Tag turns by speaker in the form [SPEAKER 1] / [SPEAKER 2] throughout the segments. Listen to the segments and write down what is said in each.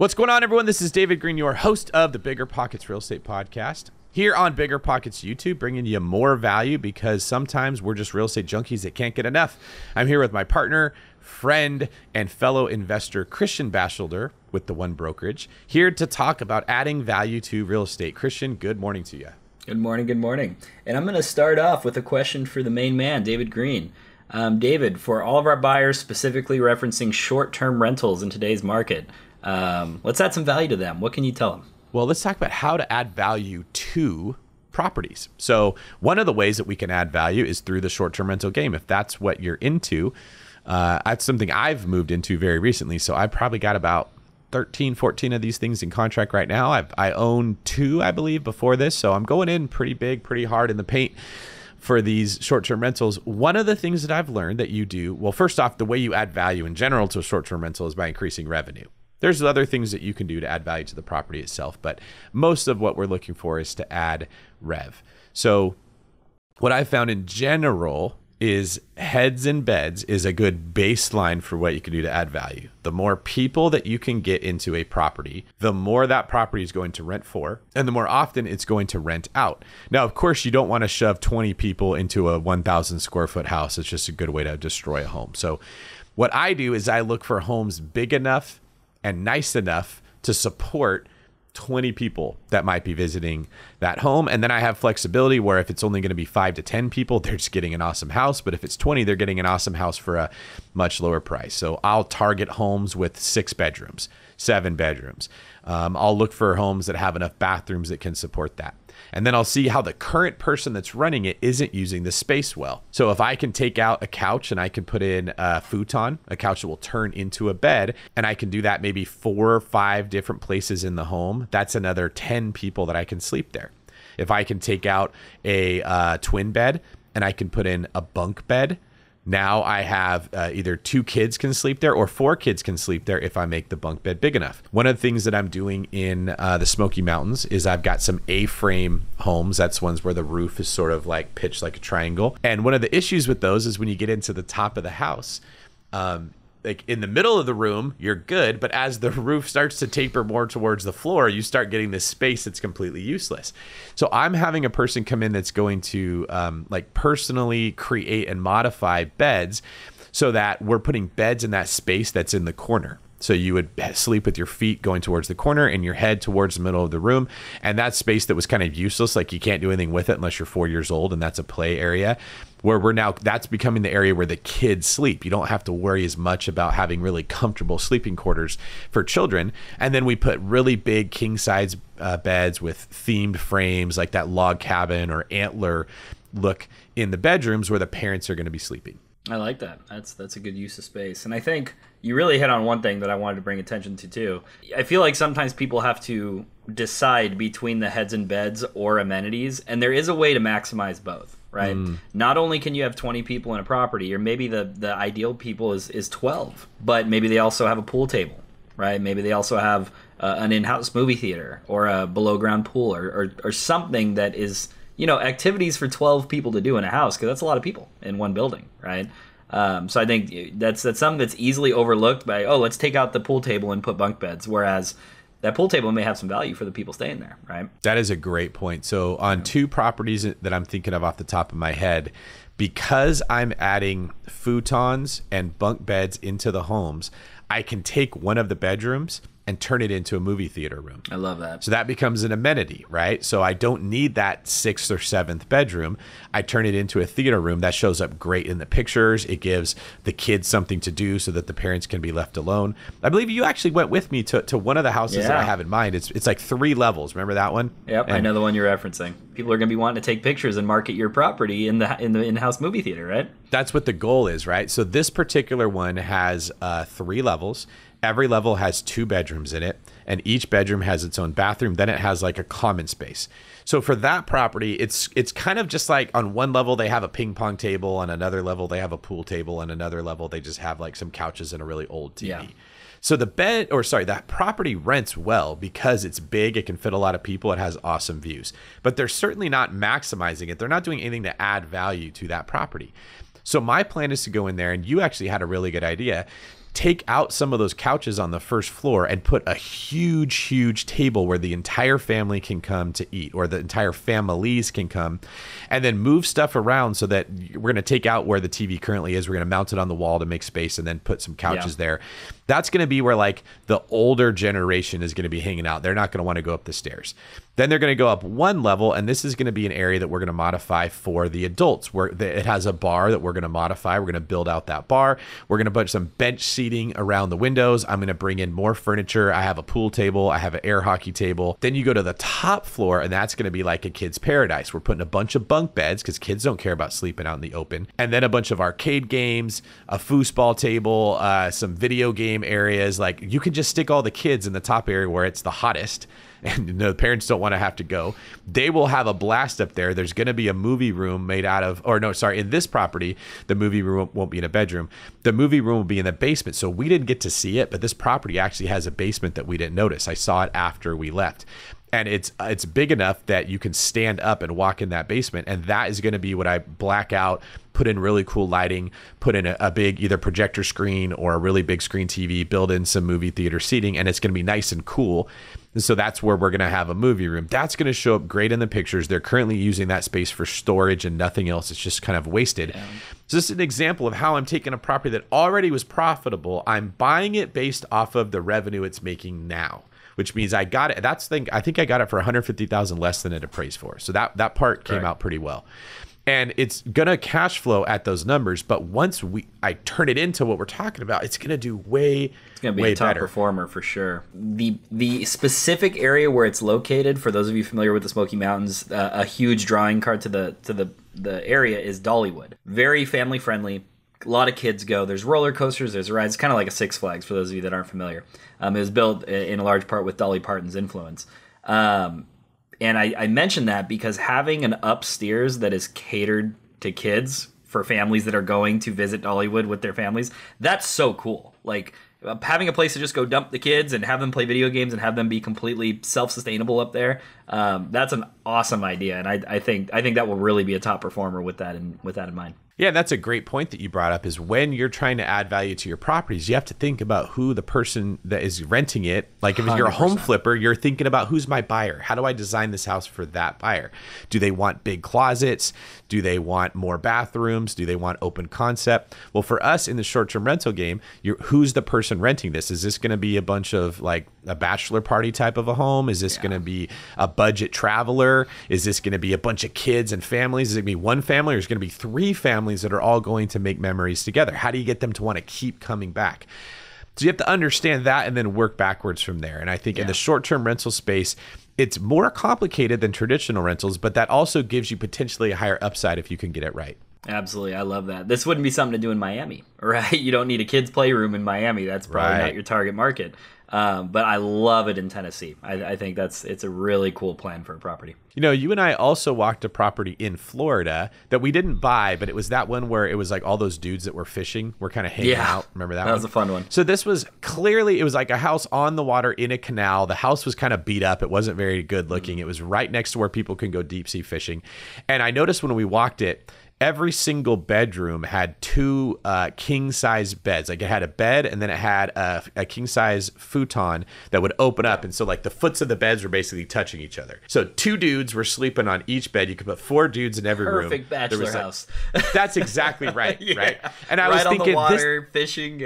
[SPEAKER 1] What's going on, everyone? This is David Greene, your host of the BiggerPockets Real Estate Podcast. Here on BiggerPockets YouTube, bringing you more value because sometimes we're just real estate junkies that can't get enough. I'm here with my partner, friend, and fellow investor, Christian Bachelder with the One Brokerage, here to talk about adding value to real estate. Christian, good morning to you.
[SPEAKER 2] Good morning, good morning. And I'm going to start off with a question for the main man, David Greene. David, for all of our buyers, specifically referencing short-term rentals in today's market, let's add some value to them. What can you tell them?
[SPEAKER 1] Well, let's talk about how to add value to properties. So one of the ways that we can add value is through the short-term rental game. If that's what you're into, that's something I've moved into very recently. So I've probably got about 13, 14 of these things in contract right now. I own 2, I believe, before this. So I'm going in pretty big, pretty hard in the paint for these short-term rentals. One of the things that I've learned that you do, well, first off, the way you add value in general to a short-term rental is by increasing revenue. There's other things that you can do to add value to the property itself, but most of what we're looking for is to add rev. So what I found in general is heads and beds is a good baseline for what you can do to add value. The more people that you can get into a property, the more that property is going to rent for, and the more often it's going to rent out. Now, of course, you don't want to shove 20 people into a 1,000 square foot house. It's just a good way to destroy a home. So what I do is I look for homes big enough and nice enough to support 20 people that might be visiting that home. And then I have flexibility where if it's only going to be 5 to 10 people, they're just getting an awesome house. But if it's 20, they're getting an awesome house for a much lower price. So I'll target homes with 6 bedrooms, 7 bedrooms. I'll look for homes that have enough bathrooms that can support that. And then I'll see how the current person that's running it isn't using the space well. So if I can take out a couch and I can put in a futon, a couch that will turn into a bed, and I can do that maybe 4 or 5 different places in the home, that's another 10 people that I can sleep there. If I can take out a twin bed and I can put in a bunk bed, now I have either 2 kids can sleep there or 4 kids can sleep there if I make the bunk bed big enough. One of the things that I'm doing in the Smoky Mountains is I've got some A-frame homes. That's ones where the roof is sort of like pitched like a triangle. And one of the issues with those is when you get into the top of the house, like in the middle of the room, you're good. But as the roof starts to taper more towards the floor, you start getting this space that's completely useless. So I'm having a person come in that's going to like personally create and modify beds so that we're putting beds in that space that's in the corner. So you would sleep with your feet going towards the corner and your head towards the middle of the room. And that space that was kind of useless, like you can't do anything with it unless you're 4 years old, and that's a play area, where we're now, that's becoming the area where the kids sleep. You don't have to worry as much about having really comfortable sleeping quarters for children. And then we put really big king size beds with themed frames like that log cabin or antler look in the bedrooms where the parents are going to be sleeping.
[SPEAKER 2] I like that. That's a good use of space. And I think you really hit on one thing that I wanted to bring attention to too. I feel like sometimes people have to decide between the heads and beds or amenities, and there is a way to maximize both, right? Not only can you have 20 people in a property, or maybe the ideal people is 12, but maybe they also have a pool table, right? Maybe they also have an in-house movie theater or a below-ground pool or something that is, you know, activities for 12 people to do in a house, because that's a lot of people in one building, right? So I think that's something that's easily overlooked by, oh, let's take out the pool table and put bunk beds, whereas that pool table may have some value for the people staying there, right?
[SPEAKER 1] That is a great point. So on 2 properties that I'm thinking of off the top of my head, because I'm adding futons and bunk beds into the homes, I can take one of the bedrooms and turn it into a movie theater room.
[SPEAKER 2] I love that.
[SPEAKER 1] So that becomes an amenity, right? So I don't need that 6th or 7th bedroom. I turn it into a theater room that shows up great in the pictures. It gives the kids something to do so that the parents can be left alone. I believe you actually went with me to one of the houses that I have in mind. It's like 3 levels. Remember that one?
[SPEAKER 2] Yep, I know the one you're referencing. People are going to be wanting to take pictures and market your property in the in-house movie theater, right?
[SPEAKER 1] That's what the goal is, right? So this particular one has 3 levels. Every level has 2 bedrooms in it, and each bedroom has its own bathroom. Then it has like a common space. So for that property, it's kind of just like on one level they have a ping pong table, on another level they have a pool table, on another level they just have like some couches and a really old TV. Yeah. So that property rents well because it's big, it can fit a lot of people, it has awesome views. But they're certainly not maximizing it. They're not doing anything to add value to that property. So my plan is to go in there, and you actually had a really good idea. take out some of those couches on the first floor and put a huge table where the entire family can come to eat, or the entire families can come, and then move stuff around so that we're going to take out where the TV currently is. We're going to mount it on the wall to make space and then put some couches there. That's going to be where like the older generation is going to be hanging out. They're not going to want to go up the stairs. Then they're going to go up one level, and this is going to be an area that we're going to modify for the adults, where it has a bar that we're going to modify. We're going to build out that bar. We're going to put some bench seating around the windows. I'm going to bring in more furniture. I have a pool table. I have an air hockey table. Then you go to the top floor, and that's going to be like a kid's paradise. We're putting a bunch of bunk beds because kids don't care about sleeping out in the open. And then a bunch of arcade games, a foosball table, some video game areas. Like, you can just stick all the kids in the top area where it's the hottest, and the parents don't want to have to go. They will have a blast up there. There's going to be a movie room made out of, or no, sorry, in this property, the movie room won't be in a bedroom. The movie room will be in the basement. So we didn't get to see it, but this property actually has a basement that we didn't notice. I saw it after we left. And it's big enough that you can stand up and walk in that basement. And that is going to be what I black out, put in really cool lighting, put in a big either projector screen or a really big screen TV, build in some movie theater seating, and it's going to be nice and cool. And so that's where we're going to have a movie room. That's going to show up great in the pictures. They're currently using that space for storage and nothing else. It's just kind of wasted. Yeah. So this is an example of how I'm taking a property that already was profitable. I'm buying it based off of the revenue it's making now, which means I got it. I think I got it for $150,000 less than it appraised for. So that part came out pretty well. And it's going to cash flow at those numbers. But once I turn it into what we're talking about, it's going to do it's going to be a top
[SPEAKER 2] performer for sure. The specific area where it's located, for those of you familiar with the Smoky Mountains, a huge drawing card to the area is Dollywood. Very family friendly. A lot of kids go. There's roller coasters. There's rides. It's kind of like a Six Flags for those of you that aren't familiar. It was built in a large part with Dolly Parton's influence. And I mention that because having an upstairs that is catered to kids for families that are going to visit Dollywood with their families, that's so cool. Like, having a place to just go dump the kids and have them play video games and have them be completely self-sustainable up there, that's an awesome idea. And I think that will really be a top performer with that in mind.
[SPEAKER 1] Yeah, that's a great point that you brought up, is when you're trying to add value to your properties, you have to think about who the person that is renting it, like if 100%. You're a home flipper, you're thinking about who's my buyer? How do I design this house for that buyer? Do they want big closets? Do they want more bathrooms? Do they want open concept? Well, for us in the short-term rental game, who's the person renting this? Is this going to be a bunch of like a bachelor party type of a home? Is this going to be a budget traveler? Is this going to be a bunch of kids and families? Is it going to be one family, or is it going to be three families that are all going to make memories together? How do you get them to want to keep coming back? So you have to understand that and then work backwards from there. And I think in the short-term rental space, it's more complicated than traditional rentals, but that also gives you potentially a higher upside if you can get it right.
[SPEAKER 2] Absolutely. I love that. This wouldn't be something to do in Miami, right? You don't need a kids' playroom in Miami. That's probably not your target market. But I love it in Tennessee. I think it's a really cool plan for a property.
[SPEAKER 1] You know, you and I also walked a property in Florida that we didn't buy, but it was that one where it was like all those dudes that were fishing were kind of hanging out. Remember that one?
[SPEAKER 2] That was a fun one.
[SPEAKER 1] So this was clearly, it was like a house on the water in a canal. The house was kind of beat up. It wasn't very good looking. It was right next to where people can go deep sea fishing. And I noticed when we walked it, every single bedroom had two king-size beds. Like, it had a bed, and then it had a king-size futon that would open up. And so, like, the foots of the beds were basically touching each other. So 2 dudes were sleeping on each bed. You could put 4 dudes in every room.
[SPEAKER 2] Perfect bachelor house.
[SPEAKER 1] That's exactly right, right? And I was thinking,
[SPEAKER 2] on the water, fishing,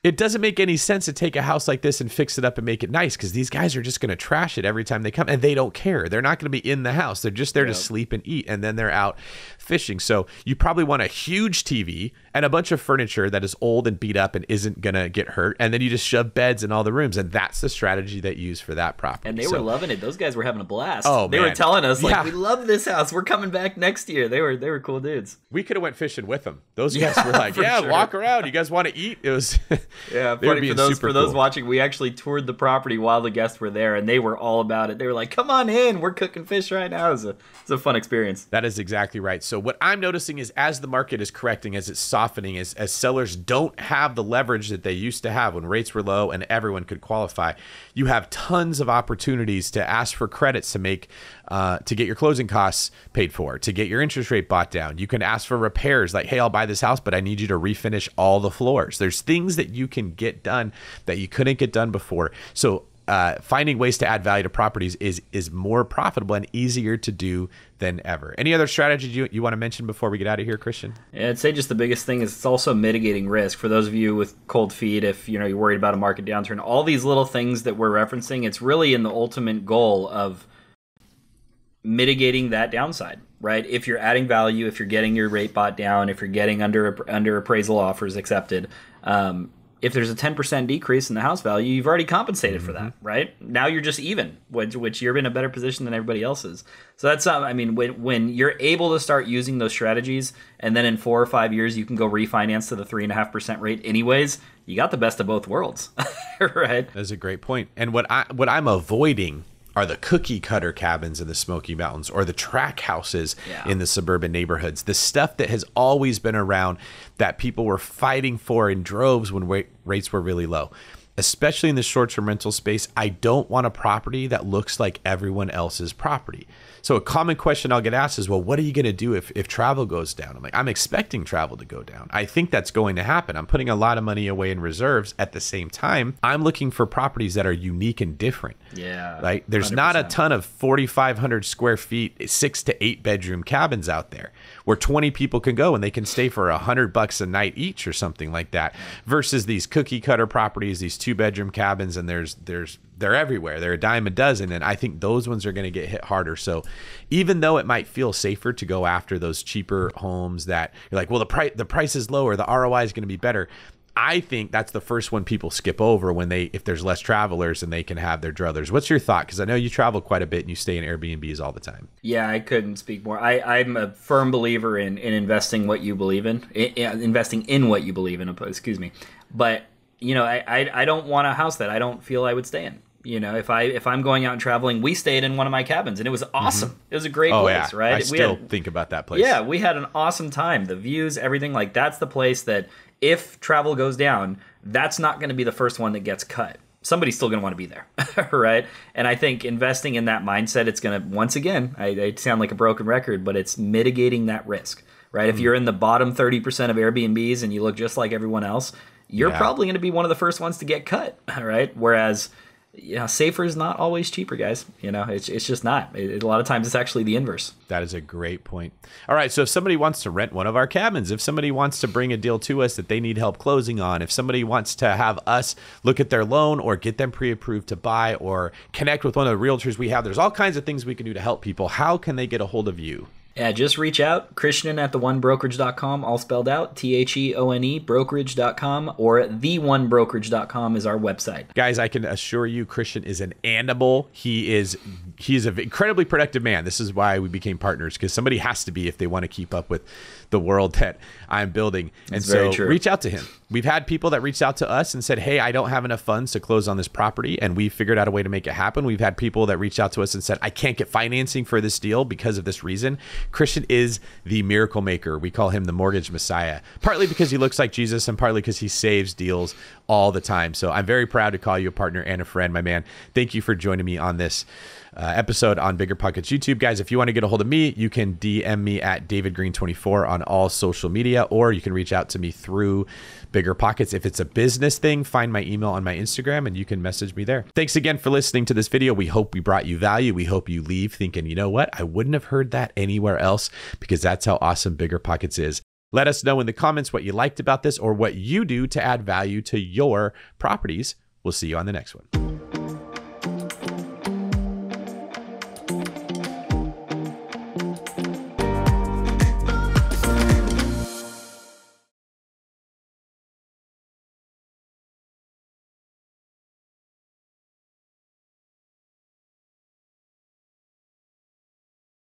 [SPEAKER 1] it doesn't make any sense to take a house like this and fix it up and make it nice, because these guys are just going to trash it every time they come, and they don't care. They're not going to be in the house. They're just there to sleep and eat, and then they're out fishing. So you probably want a huge TV and a bunch of furniture that is old and beat up and isn't going to get hurt, and then you just shove beds in all the rooms, and that's the strategy that you use for that property.
[SPEAKER 2] And they were loving it. Those guys were having a blast.
[SPEAKER 1] Oh,
[SPEAKER 2] they were telling us, like, we love this house. We're coming back next year. They were cool dudes.
[SPEAKER 1] We could have went fishing with them. Those guys were like, walk around. You guys want to eat? It was
[SPEAKER 2] funny. For those watching, we actually toured the property while the guests were there, and they were all about it. They were like, come on in, we're cooking fish right now. It's a fun experience.
[SPEAKER 1] That is exactly right. So what I'm noticing is, as the market is correcting, as it's softening as sellers don't have the leverage that they used to have when rates were low and everyone could qualify. You have tons of opportunities to ask for credits to make to get your closing costs paid for, to get your interest rate bought down. You can ask for repairs like, hey, I'll buy this house, but I need you to refinish all the floors. There's things that you can get done that you couldn't get done before. So finding ways to add value to properties is more profitable and easier to do than ever. Any other strategies you want to mention before we get out of here, Christian?
[SPEAKER 2] Yeah, I'd say just the biggest thing is it's also mitigating risk. For those of you with cold feet, if you're worried about a market downturn, all these little things that we're referencing, it's really in the ultimate goal of mitigating that downside, right? If you're adding value, if you're getting your rate bought down, if you're getting under appraisal offers accepted, if there's a 10% decrease in the house value, you've already compensated for that, right? Now you're just even, which you're in a better position than everybody else is. So that's, when you're able to start using those strategies, and then in 4 or 5 years, you can go refinance to the 3.5% rate anyways, you got the best of both worlds, right?
[SPEAKER 1] That's a great point. And what I'm avoiding are the cookie cutter cabins in the Smoky Mountains or the track houses in the suburban neighborhoods. The stuff that has always been around that people were fighting for in droves when rates were really low. Especially in the short-term rental space, I don't want a property that looks like everyone else's property. So a common question I'll get asked is, well, what are you going to do if travel goes down? I'm like, I'm expecting travel to go down. I think that's going to happen. I'm putting a lot of money away in reserves. At the same time, I'm looking for properties that are unique and different.
[SPEAKER 2] Yeah.
[SPEAKER 1] Right? There's 100%. Not a ton of 4,500 square feet, 6 to 8 bedroom cabins out there where 20 people can go and they can stay for $100 a night each or something like that, versus these cookie cutter properties, these 2-bedroom cabins, and they're everywhere. They're a dime a dozen, and I think those ones are going to get hit harder. So even though it might feel safer to go after those cheaper homes that you're like, well, the price is lower, the ROI is going to be better, I think that's the first one people skip over if there's less travelers and they can have their druthers. What's your thought? Because I know you travel quite a bit and you stay in Airbnbs all the time.
[SPEAKER 2] Yeah, I couldn't speak more. I'm a firm believer in investing what you believe in, investing in what you believe in, excuse me. But, I don't want a house that I don't feel I would stay in. If I'm going out and traveling, we stayed in one of my cabins and it was awesome. It was a great place, right?
[SPEAKER 1] I still think about that place.
[SPEAKER 2] Yeah, we had an awesome time. The views, everything, like that's the place that if travel goes down, that's not going to be the first one that gets cut. Somebody's still going to want to be there, right? And I think investing in that mindset, it's going to, once again, I sound like a broken record, but it's mitigating that risk, right? If you're in the bottom 30% of Airbnbs and you look just like everyone else, you're probably going to be one of the first ones to get cut, right? Whereas safer is not always cheaper, guys. It's just not. A lot of times it's actually the inverse.
[SPEAKER 1] That is a great point. All right. So if somebody wants to rent one of our cabins, if somebody wants to bring a deal to us that they need help closing on, if somebody wants to have us look at their loan or get them pre-approved to buy or connect with one of the realtors we have, there's all kinds of things we can do to help people. How can they get a hold of you?
[SPEAKER 2] Yeah, just reach out. Christian at theonebrokerage.com, all spelled out, THEONE brokerage.com, or theonebrokerage.com is our website.
[SPEAKER 1] Guys, I can assure you Christian is an animal. He is an incredibly productive man. This is why we became partners, because somebody has to be if they want to keep up with the world that I'm building. And so reach out to him. We've had people that reached out to us and said, hey, I don't have enough funds to close on this property, and we figured out a way to make it happen. We've had people that reached out to us and said, I can't get financing for this deal because of this reason. Christian is the miracle maker. We call him the mortgage messiah, partly because he looks like Jesus and partly because he saves deals all the time. So I'm very proud to call you a partner and a friend, my man. Thank you for joining me on this episode on BiggerPockets YouTube. Guys, if you want to get a hold of me, you can DM me at DavidGreene24 on all social media, or you can reach out to me through BiggerPockets. If it's a business thing, find my email on my Instagram and you can message me there. Thanks again for listening to this video. We hope we brought you value. We hope you leave thinking, you know what? I wouldn't have heard that anywhere else, because that's how awesome BiggerPockets is. Let us know in the comments what you liked about this or what you do to add value to your properties. We'll see you on the next one.